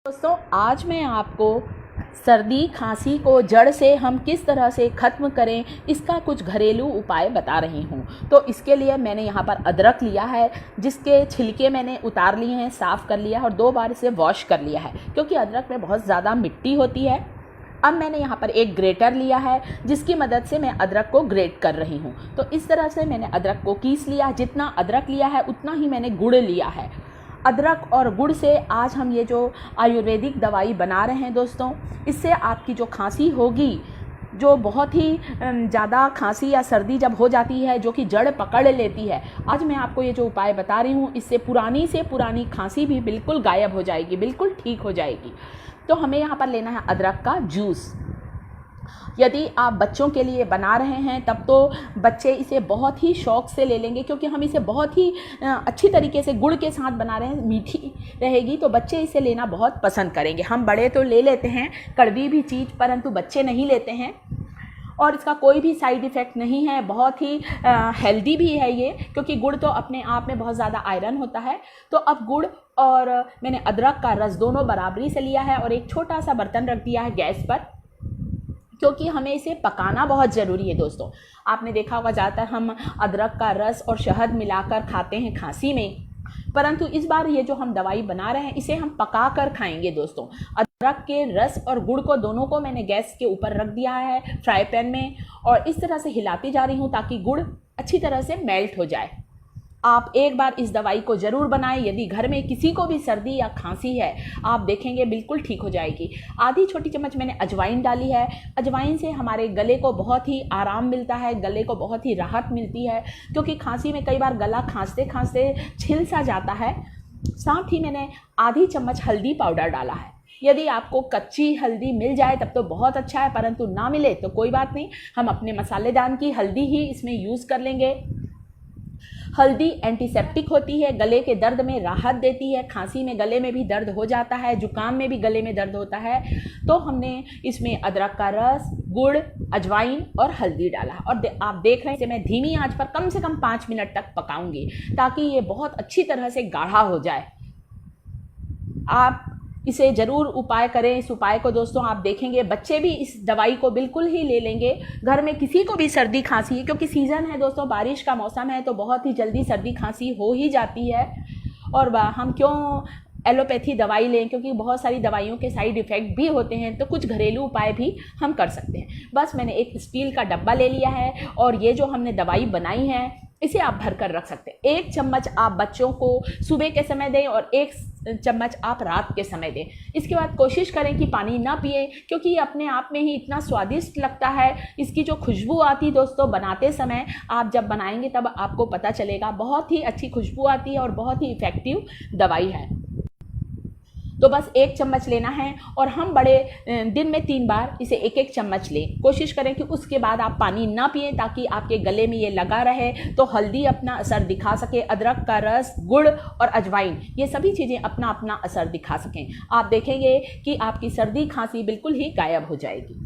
दोस्तों, आज मैं आपको सर्दी खांसी को जड़ से हम किस तरह से ख़त्म करें इसका कुछ घरेलू उपाय बता रही हूँ। तो इसके लिए मैंने यहाँ पर अदरक लिया है, जिसके छिलके मैंने उतार लिए हैं, साफ़ कर लिया है और 2 बार इसे वॉश कर लिया है, क्योंकि अदरक में बहुत ज़्यादा मिट्टी होती है। अब मैंने यहाँ पर एक ग्रेटर लिया है, जिसकी मदद से मैं अदरक को ग्रेट कर रही हूँ। तो इस तरह से मैंने अदरक को कीस लिया। जितना अदरक लिया है उतना ही मैंने गुड़ लिया है। अदरक और गुड़ से आज हम ये जो आयुर्वेदिक दवाई बना रहे हैं दोस्तों, इससे आपकी जो खांसी होगी, जो बहुत ही ज़्यादा खांसी या सर्दी जब हो जाती है, जो कि जड़ पकड़ लेती है, आज मैं आपको ये जो उपाय बता रही हूँ, इससे पुरानी से पुरानी खांसी भी बिल्कुल गायब हो जाएगी, बिल्कुल ठीक हो जाएगी। तो हमें यहाँ पर लेना है अदरक का जूस। यदि आप बच्चों के लिए बना रहे हैं तब तो बच्चे इसे बहुत ही शौक़ से ले लेंगे, क्योंकि हम इसे बहुत ही अच्छी तरीके से गुड़ के साथ बना रहे हैं, मीठी रहेगी तो बच्चे इसे लेना बहुत पसंद करेंगे। हम बड़े तो ले लेते हैं कड़वी भी चीज़, परंतु बच्चे नहीं लेते हैं। और इसका कोई भी साइड इफ़ेक्ट नहीं है, बहुत ही हेल्दी भी है ये, क्योंकि गुड़ तो अपने आप में बहुत ज़्यादा आयरन होता है। तो अब गुड़ और मैंने अदरक का रस दोनों बराबरी से लिया है और एक छोटा सा बर्तन रख दिया है गैस पर, क्योंकि हमें इसे पकाना बहुत ज़रूरी है। दोस्तों, आपने देखा होगा ज़्यादातर हम अदरक का रस और शहद मिलाकर खाते हैं खांसी में, परंतु इस बार ये जो हम दवाई बना रहे हैं इसे हम पका कर खाएंगे। दोस्तों, अदरक के रस और गुड़ को दोनों को मैंने गैस के ऊपर रख दिया है फ्राई पैन में, और इस तरह से हिलाती जा रही हूँ ताकि गुड़ अच्छी तरह से मेल्ट हो जाए। आप एक बार इस दवाई को ज़रूर बनाएं। यदि घर में किसी को भी सर्दी या खांसी है, आप देखेंगे बिल्कुल ठीक हो जाएगी। आधी छोटी चम्मच मैंने अजवाइन डाली है। अजवाइन से हमारे गले को बहुत ही आराम मिलता है, गले को बहुत ही राहत मिलती है, क्योंकि खांसी में कई बार गला खांसते खांसते छिल सा जाता है। साथ ही मैंने आधी चम्मच हल्दी पाउडर डाला है। यदि आपको कच्ची हल्दी मिल जाए तब तो बहुत अच्छा है, परंतु ना मिले तो कोई बात नहीं, हम अपने मसालेदार की हल्दी ही इसमें यूज़ कर लेंगे। हल्दी एंटीसेप्टिक होती है, गले के दर्द में राहत देती है। खांसी में गले में भी दर्द हो जाता है, जुकाम में भी गले में दर्द होता है। तो हमने इसमें अदरक का रस, गुड़, अजवाइन और हल्दी डाला, और आप देख रहे हैं इसे मैं धीमी आंच पर कम से कम 5 मिनट तक पकाऊंगी, ताकि ये बहुत अच्छी तरह से गाढ़ा हो जाए। आप इसे ज़रूर उपाय करें। इस उपाय को दोस्तों आप देखेंगे बच्चे भी इस दवाई को बिल्कुल ही ले लेंगे। घर में किसी को भी सर्दी खांसी है, क्योंकि सीज़न है दोस्तों, बारिश का मौसम है, तो बहुत ही जल्दी सर्दी खांसी हो ही जाती है। और हम क्यों एलोपैथी दवाई लें, क्योंकि बहुत सारी दवाइयों के साइड इफ़ेक्ट भी होते हैं। तो कुछ घरेलू उपाय भी हम कर सकते हैं। बस मैंने एक स्टील का डब्बा ले लिया है, और ये जो हमने दवाई बनाई है इसे आप भर कर रख सकते हैं। 1 चम्मच आप बच्चों को सुबह के समय दें और 1 चम्मच आप रात के समय दें। इसके बाद कोशिश करें कि पानी ना पिए, क्योंकि ये अपने आप में ही इतना स्वादिष्ट लगता है। इसकी जो खुशबू आती है दोस्तों बनाते समय, आप जब बनाएंगे तब आपको पता चलेगा, बहुत ही अच्छी खुशबू आती है और बहुत ही इफ़ेक्टिव दवाई है। तो बस 1 चम्मच लेना है, और हम बड़े दिन में 3 बार इसे 1-1 चम्मच लें। कोशिश करें कि उसके बाद आप पानी ना पिएं, ताकि आपके गले में ये लगा रहे, तो हल्दी अपना असर दिखा सके, अदरक का रस, गुड़ और अजवाइन, ये सभी चीज़ें अपना अपना असर दिखा सकें। आप देखेंगे कि आपकी सर्दी खांसी बिल्कुल ही गायब हो जाएगी।